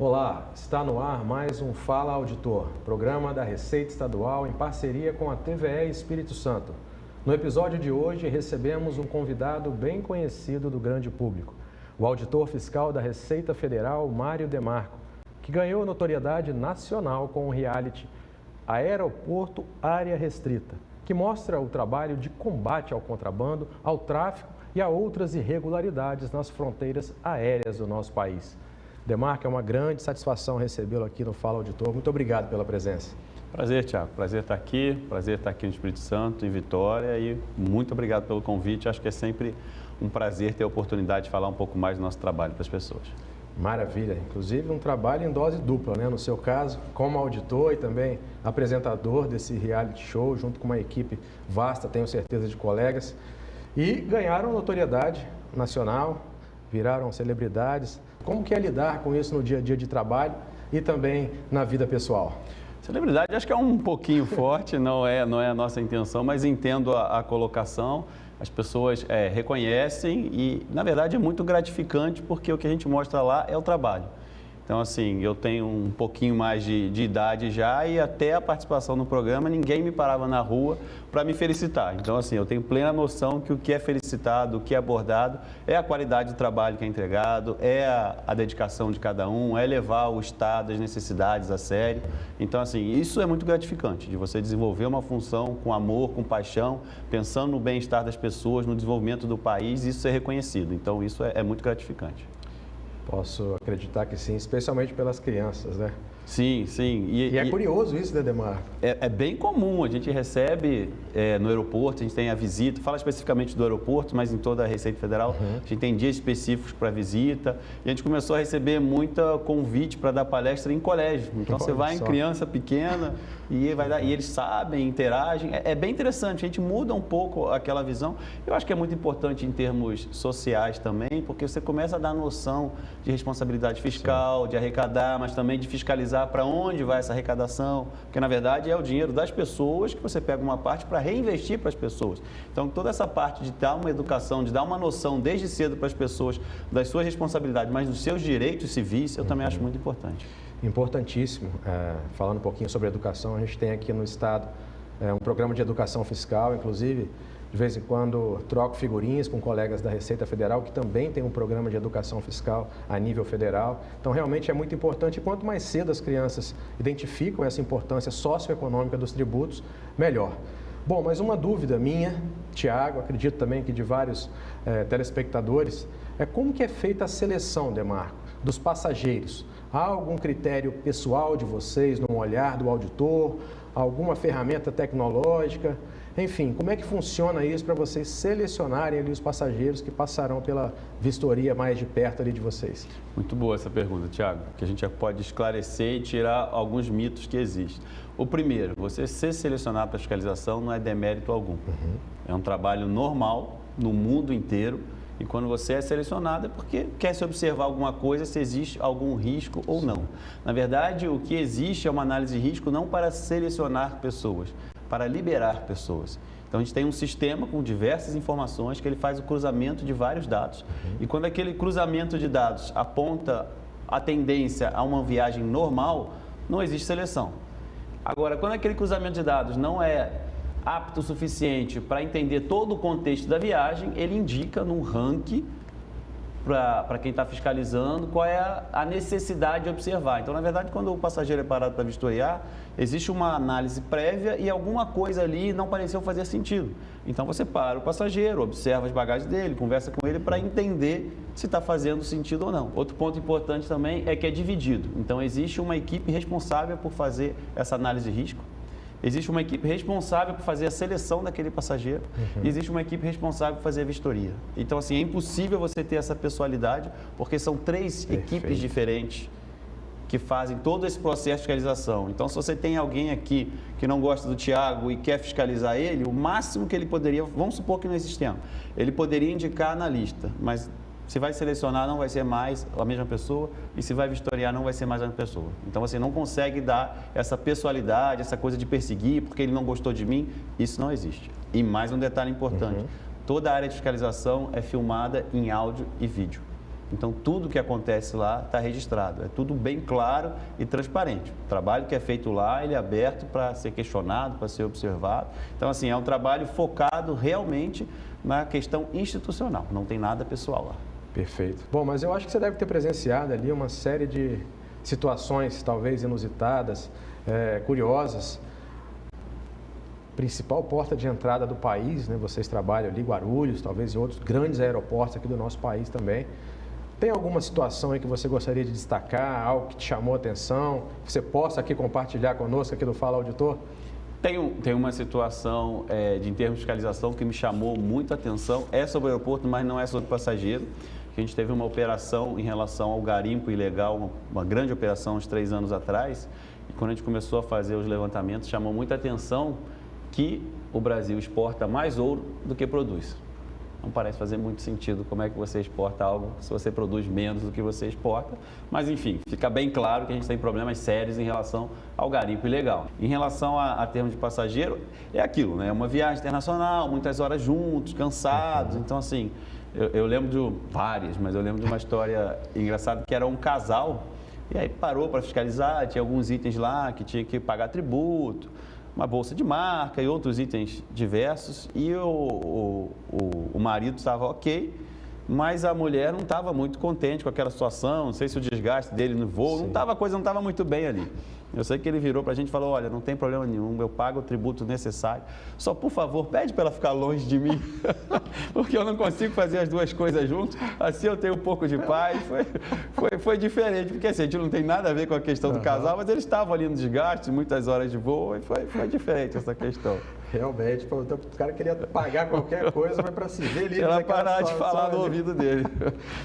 Olá, está no ar mais um Fala Auditor, programa da Receita Estadual em parceria com a TVE Espírito Santo. No episódio de hoje recebemos um convidado bem conhecido do grande público, o auditor fiscal da Receita Federal, Mário Demarco, que ganhou notoriedade nacional com o reality Aeroporto Área Restrita, que mostra o trabalho de combate ao contrabando, ao tráfico e a outras irregularidades nas fronteiras aéreas do nosso país. Demarco, é uma grande satisfação recebê-lo aqui no Fala Auditor. Muito obrigado pela presença. Prazer, Thiago. Prazer estar aqui no Espírito Santo, em Vitória, e muito obrigado pelo convite. Acho que é sempre um prazer ter a oportunidade de falar um pouco mais do nosso trabalho para as pessoas. Maravilha. Inclusive um trabalho em dose dupla, né? No seu caso, como auditor e também apresentador desse reality show, junto com uma equipe vasta, tenho certeza, de colegas. E ganharam notoriedade nacional, viraram celebridades. Como que é lidar com isso no dia a dia de trabalho e também na vida pessoal? Celebridade acho que é um pouquinho forte, não é a nossa intenção, mas entendo a colocação. As pessoas reconhecem e, na verdade, é muito gratificante porque o que a gente mostra lá é o trabalho. Então, assim, eu tenho um pouquinho mais de idade já e até a participação no programa, ninguém me parava na rua para me felicitar. Então, assim, eu tenho plena noção que o que é felicitado, o que é abordado, é a qualidade do trabalho que é entregado, é a dedicação de cada um, é levar o estado, as necessidades a sério. Então, assim, isso é muito gratificante, de você desenvolver uma função com amor, com paixão, pensando no bem-estar das pessoas, no desenvolvimento do país, isso ser reconhecido. Então, isso é muito gratificante. Posso acreditar que sim, especialmente pelas crianças, né? Sim, sim. E é curioso isso, né, Demarco? É bem comum, a gente recebe no aeroporto, a gente tem a visita, fala especificamente do aeroporto, mas em toda a Receita Federal, a gente tem dias específicos para visita, e a gente começou a receber muita convite para dar palestra em colégio. Então você vai em criança pequena e eles sabem, interagem, é bem interessante, a gente muda um pouco aquela visão. Eu acho que é muito importante em termos sociais também, porque você começa a dar noção de responsabilidade fiscal, de arrecadar, mas também de fiscalizar para onde vai essa arrecadação, porque na verdade é o dinheiro das pessoas que você pega uma parte para reinvestir para as pessoas. Então toda essa parte de dar uma educação, de dar uma noção desde cedo para as pessoas das suas responsabilidades, mas dos seus direitos civis, eu também acho muito importante. Importantíssimo. Falando um pouquinho sobre educação, a gente tem aqui no estado um programa de educação fiscal, inclusive de vez em quando troco figurinhas com colegas da Receita Federal, que também tem um programa de educação fiscal a nível federal. Então, realmente é muito importante. E quanto mais cedo as crianças identificam essa importância socioeconômica dos tributos, melhor. Bom, mas uma dúvida minha, Tiago, acredito também que de vários telespectadores, é como que é feita a seleção, Demarco, dos passageiros? Há algum critério pessoal de vocês, no olhar do auditor, alguma ferramenta tecnológica? Enfim, como é que funciona isso para vocês selecionarem ali os passageiros que passarão pela vistoria mais de perto ali de vocês? Muito boa essa pergunta, Thiago, que a gente já pode esclarecer e tirar alguns mitos que existem. O primeiro, você ser selecionado para fiscalização não é demérito algum. É um trabalho normal no mundo inteiro. E quando você é selecionado é porque quer se observar alguma coisa, se existe algum risco ou não. Na verdade, o que existe é uma análise de risco não para selecionar pessoas, para liberar pessoas. Então, a gente tem um sistema com diversas informações que ele faz o cruzamento de vários dados. E quando aquele cruzamento de dados aponta a tendência a uma viagem normal, não existe seleção. Agora, quando aquele cruzamento de dados não é apto o suficiente para entender todo o contexto da viagem, ele indica num ranking para quem está fiscalizando qual é a necessidade de observar. Então, na verdade, quando o passageiro é parado para vistoriar, existe uma análise prévia e alguma coisa ali não pareceu fazer sentido. Então, você para o passageiro, observa as bagagens dele, conversa com ele para entender se está fazendo sentido ou não. Outro ponto importante também é que é dividido. Então, existe uma equipe responsável por fazer essa análise de risco. Existe uma equipe responsável por fazer a seleção daquele passageiro e existe uma equipe responsável por fazer a vistoria. Então, assim, é impossível você ter essa pessoalidade, porque são três equipes diferentes que fazem todo esse processo de fiscalização. Então, se você tem alguém aqui que não gosta do Tiago e quer fiscalizar ele, o máximo que ele poderia, vamos supor que não existe tempo, ele poderia indicar analista, mas se vai selecionar não vai ser mais a mesma pessoa e se vai vistoriar não vai ser mais a mesma pessoa. Então você não consegue dar essa pessoalidade, essa coisa de perseguir porque ele não gostou de mim, isso não existe. E mais um detalhe importante, toda a área de fiscalização é filmada em áudio e vídeo. Então, tudo que acontece lá está registrado. É tudo bem claro e transparente. O trabalho que é feito lá, ele é aberto para ser questionado, para ser observado. Então, assim, é um trabalho focado realmente na questão institucional. Não tem nada pessoal lá. Perfeito. Bom, mas eu acho que você deve ter presenciado ali uma série de situações, talvez inusitadas, curiosas. Principal porta de entrada do país, né? Vocês trabalham ali, Guarulhos, talvez em outros grandes aeroportos aqui do nosso país também. Tem alguma situação aí que você gostaria de destacar, algo que te chamou a atenção, que você possa aqui compartilhar conosco aqui do Fala Auditor? Tem uma situação em termos de fiscalização que me chamou muito a atenção, é sobre o aeroporto, mas não é sobre passageiro. A gente teve uma operação em relação ao garimpo ilegal, uma grande operação uns 3 anos atrás, e quando a gente começou a fazer os levantamentos, chamou muita atenção que o Brasil exporta mais ouro do que produz. Não parece fazer muito sentido como é que você exporta algo se você produz menos do que você exporta. Mas, enfim, fica bem claro que a gente tem problemas sérios em relação ao garimpo ilegal. Em relação a termos de passageiro, é aquilo, né? Uma viagem internacional, muitas horas juntos, cansados. Então, assim, eu lembro de várias, mas eu lembro de uma história engraçada que era um casal e aí parou para fiscalizar, tinha alguns itens lá que tinha que pagar tributo, uma bolsa de marca e outros itens diversos, e o marido estava ok, mas a mulher não estava muito contente com aquela situação, não sei se o desgaste dele no voo, a coisa não estava muito bem ali. Eu sei que ele virou para a gente e falou, olha, não tem problema nenhum, eu pago o tributo necessário, só por favor, pede para ela ficar longe de mim, porque eu não consigo fazer as duas coisas juntos, assim eu tenho um pouco de paz. Foi diferente, porque assim, a gente não tem nada a ver com a questão do casal, mas eles estavam ali no desgaste, muitas horas de voo, e foi diferente essa questão. Realmente, o cara queria pagar qualquer coisa, mas para se ver livre ela daquela parar de falar ali no ouvido dele.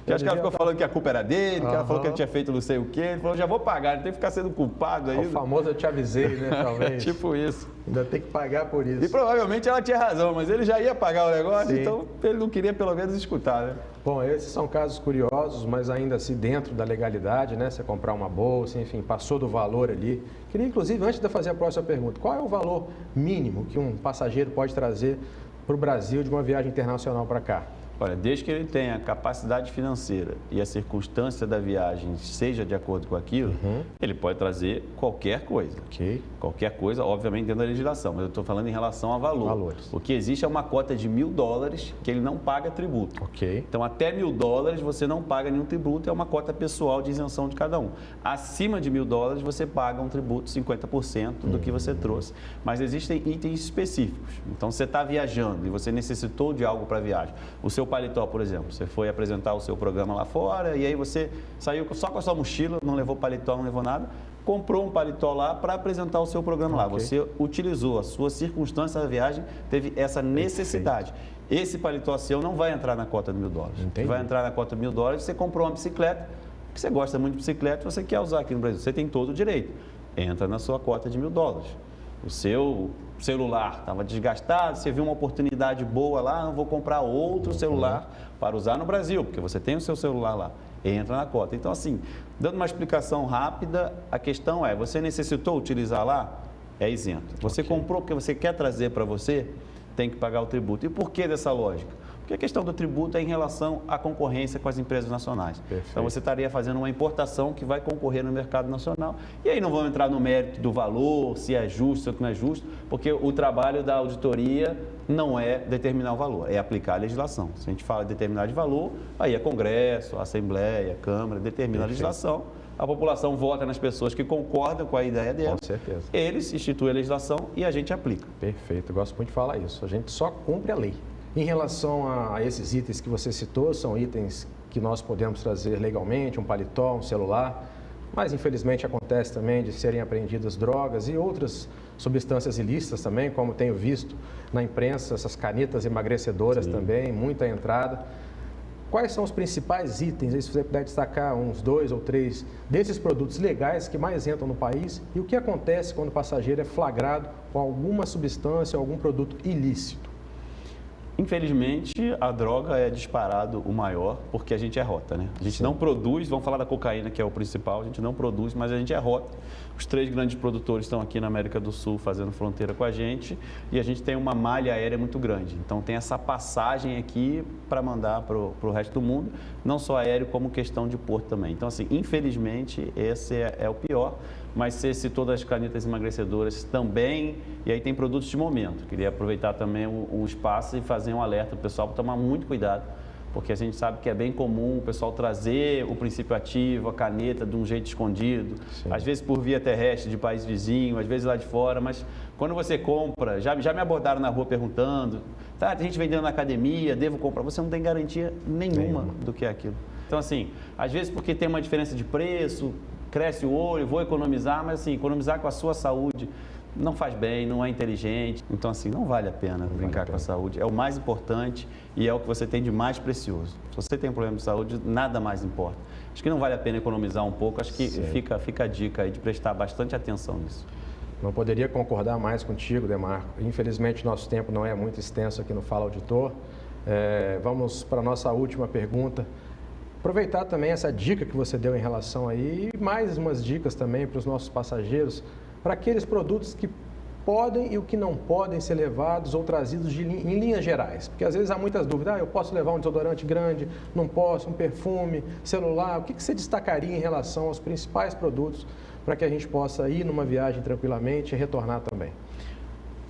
Que acho que ela ficou falando que a culpa era dele, que ela falou que ele tinha feito não sei o quê. Ele falou, já vou pagar, não tem que ficar sendo culpado ainda. O famoso eu te avisei, né, talvez. Tipo isso. Ainda tem que pagar por isso. E provavelmente ela tinha razão, mas ele já ia pagar o negócio, Sim. Então ele não queria pelo menos escutar, né? Bom, esses são casos curiosos, mas ainda assim dentro da legalidade, né? Você comprar uma bolsa, enfim, passou do valor ali. Queria, inclusive, antes de fazer a próxima pergunta, qual é o valor mínimo que um passageiro pode trazer para o Brasil de uma viagem internacional para cá? Olha, desde que ele tenha capacidade financeira e a circunstância da viagem seja de acordo com aquilo, ele pode trazer qualquer coisa. Ok. Qualquer coisa, obviamente, dentro da legislação, mas eu estou falando em relação a valor. Valores. O que existe é uma cota de $1.000 que ele não paga tributo. Ok. Então, até $1.000 você não paga nenhum tributo, é uma cota pessoal de isenção de cada um. Acima de $1.000 você paga um tributo 50% do que você trouxe. Mas existem itens específicos. Então, você está viajando e você necessitou de algo para a viagem. O seu paletó, por exemplo, você foi apresentar o seu programa lá fora e aí você saiu só com a sua mochila, não levou paletó, não levou nada, comprou um paletó lá para apresentar o seu programa lá. Você utilizou a sua circunstância da viagem, teve essa necessidade. Esse paletó seu não vai entrar na cota de $1.000. Vai entrar na cota de $1.000, você comprou uma bicicleta, que você gosta muito de bicicleta, você quer usar aqui no Brasil, você tem todo o direito. Entra na sua cota de $1.000. O seu celular estava desgastado, você viu uma oportunidade boa lá, não vou comprar outro celular para usar no Brasil, porque você tem o seu celular lá, entra na cota. Então, assim, dando uma explicação rápida, a questão é, você necessitou utilizar lá? É isento. Você comprou porque você quer trazer para você? Tem que pagar o tributo. E por que dessa lógica? Porque a questão do tributo é em relação à concorrência com as empresas nacionais. Perfeito. Então, você estaria fazendo uma importação que vai concorrer no mercado nacional. E aí não vamos entrar no mérito do valor, se é justo, se não é justo, porque o trabalho da auditoria não é determinar o valor, é aplicar a legislação. Se a gente fala de determinar de valor, aí é Congresso, a Assembleia, a Câmara, determina a legislação. A população vota nas pessoas que concordam com a ideia dela. Com certeza. Eles instituem a legislação e a gente aplica. Perfeito, eu gosto muito de falar isso. A gente só cumpre a lei. Em relação a esses itens que você citou, são itens que nós podemos trazer legalmente, um paletó, um celular, mas infelizmente acontece também de serem apreendidas drogas e outras substâncias ilícitas também, como tenho visto na imprensa, essas canetas emagrecedoras também, muita entrada. Quais são os principais itens, aí, se você puder destacar uns 2 ou 3 desses produtos legais que mais entram no país e o que acontece quando o passageiro é flagrado com alguma substância, algum produto ilícito? Infelizmente, a droga é disparado o maior, porque a gente é rota, né? A gente não produz, vamos falar da cocaína, que é o principal, a gente não produz, mas a gente é rota. Os 3 grandes produtores estão aqui na América do Sul fazendo fronteira com a gente e a gente tem uma malha aérea muito grande. Então, tem essa passagem aqui para mandar para o resto do mundo, não só aéreo, como questão de porto também. Então, assim, infelizmente, esse é o pior. Mas você citou das canetas emagrecedoras também, e aí tem produtos de momento. Queria aproveitar também o espaço e fazer um alerta para o pessoal para tomar muito cuidado, porque a gente sabe que é bem comum o pessoal trazer o princípio ativo, a caneta, de um jeito escondido, Sim. Às vezes por via terrestre de país vizinho, às vezes lá de fora, mas quando você compra, já me abordaram na rua perguntando, tá, tem gente vendendo na academia, devo comprar, você não tem garantia nenhuma do que é aquilo. Então, assim, às vezes porque tem uma diferença de preço, cresce o olho, vou economizar, mas assim, economizar com a sua saúde não faz bem, não é inteligente. Então, assim, não vale a pena brincar com a saúde. É o mais importante e é o que você tem de mais precioso. Se você tem um problema de saúde, nada mais importa. Acho que não vale a pena economizar um pouco. Acho que fica a dica aí de prestar bastante atenção nisso. Não poderia concordar mais contigo, Demarco. Infelizmente, nosso tempo não é muito extenso aqui no Fala Auditor. Vamos para a nossa última pergunta. Aproveitar também essa dica que você deu em relação aí e mais umas dicas também para os nossos passageiros, para aqueles produtos que podem e o que não podem ser levados ou trazidos em linhas gerais. Porque às vezes há muitas dúvidas, eu posso levar um desodorante grande, não posso, um perfume, celular. O que você destacaria em relação aos principais produtos para que a gente possa ir numa viagem tranquilamente e retornar também?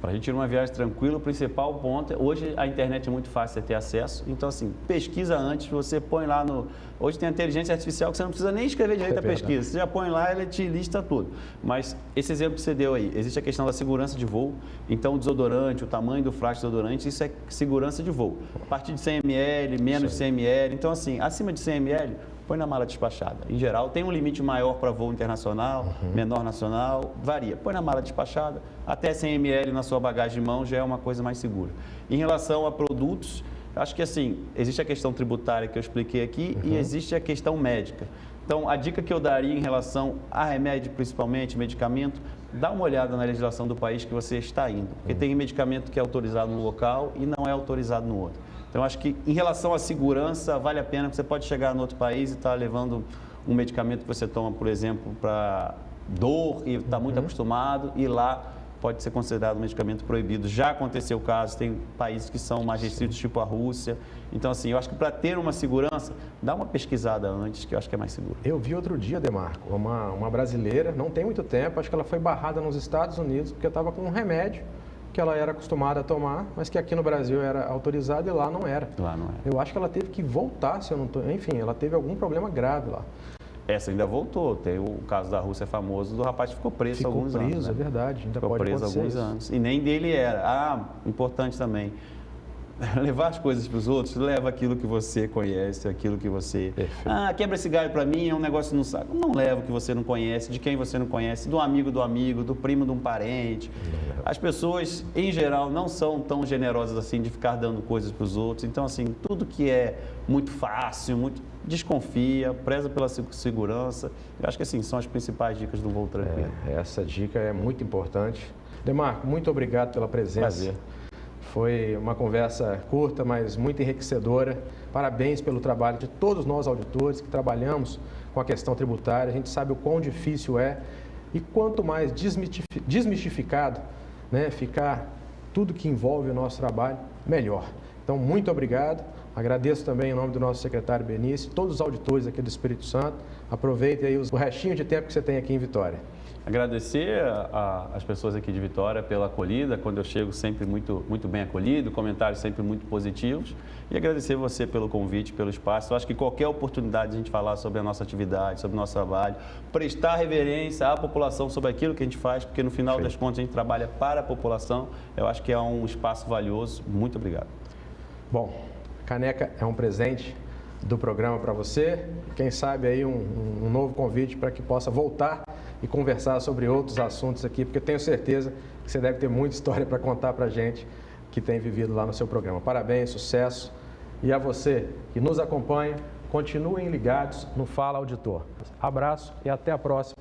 Para a gente ir numa viagem tranquila, o principal ponto é, hoje a internet é muito fácil de ter acesso, então assim, pesquisa antes, você põe lá no... Hoje tem a inteligência artificial que você não precisa nem escrever direito a pesquisa, você já põe lá, ela te lista tudo. Mas esse exemplo que você deu aí, existe a questão da segurança de voo, então o desodorante, o tamanho do frasco de desodorante, isso é segurança de voo. A partir de 100 ml, menos de 100 ml, então assim, acima de 100 ml, põe na mala despachada. Em geral, tem um limite maior para voo internacional, menor nacional, varia. Põe na mala despachada, até 100 ml na sua bagagem de mão já é uma coisa mais segura. Em relação a produtos, acho que assim, existe a questão tributária que eu expliquei aqui e existe a questão médica. Então, a dica que eu daria em relação a remédio, principalmente, medicamento, dá uma olhada na legislação do país que você está indo. Porque tem medicamento que é autorizado no local e não é autorizado no outro. Então, acho que em relação à segurança, vale a pena, porque você pode chegar no outro país e estar levando um medicamento que você toma, por exemplo, para dor e está muito acostumado, e lá pode ser considerado um medicamento proibido. Já aconteceu o caso, tem países que são mais restritos, tipo a Rússia. Então, assim, eu acho que para ter uma segurança, dá uma pesquisada antes, que eu acho que é mais seguro. Eu vi outro dia, Demarco, uma brasileira, não tem muito tempo, acho que ela foi barrada nos Estados Unidos, porque estava com um remédio que ela era acostumada a tomar, mas que aqui no Brasil era autorizado e lá não era. Lá não era. Eu acho que ela teve que voltar, se eu não estou... Enfim, ela teve algum problema grave lá. Essa ainda voltou. Tem o caso da Rússia famoso do rapaz que ficou preso alguns anos. Ficou preso, é verdade. Ainda ficou pode preso alguns anos. E nem dele era. Importante também. Levar as coisas para os outros, leva aquilo que você conhece, aquilo que você... Perfeito. Quebra esse galho para mim, é um negócio no saco. Não leva o que você não conhece, de quem você não conhece, do amigo, do primo de um parente. As pessoas, em geral, não são tão generosas assim de ficar dando coisas para os outros. Então, assim, tudo que é muito fácil, muito... desconfia, preza pela segurança. Eu acho que, assim, são as principais dicas do voo tranquilo. Essa dica é muito importante. Demarco, muito obrigado pela presença. Prazer. Foi uma conversa curta, mas muito enriquecedora. Parabéns pelo trabalho de todos nós auditores que trabalhamos com a questão tributária. A gente sabe o quão difícil é e quanto mais desmistificado, né, ficar tudo que envolve o nosso trabalho, melhor. Então, muito obrigado. Agradeço também em nome do nosso secretário Benício, todos os auditores aqui do Espírito Santo. Aproveitem aí o restinho de tempo que você tem aqui em Vitória. Agradecer às pessoas aqui de Vitória pela acolhida, quando eu chego sempre muito bem acolhido, comentários sempre muito positivos, e agradecer você pelo convite, pelo espaço. Eu acho que qualquer oportunidade de a gente falar sobre a nossa atividade, sobre o nosso trabalho, prestar reverência à população sobre aquilo que a gente faz, porque no final das contas a gente trabalha para a população, eu acho que é um espaço valioso. Muito obrigado. Bom, a caneca é um presente do programa para você, quem sabe aí um novo convite para que possa voltar e conversar sobre outros assuntos aqui, porque tenho certeza que você deve ter muita história para contar para a gente que tem vivido lá no seu programa. Parabéns, sucesso, e a você que nos acompanha, continuem ligados no Fala Auditor. Abraço e até a próxima.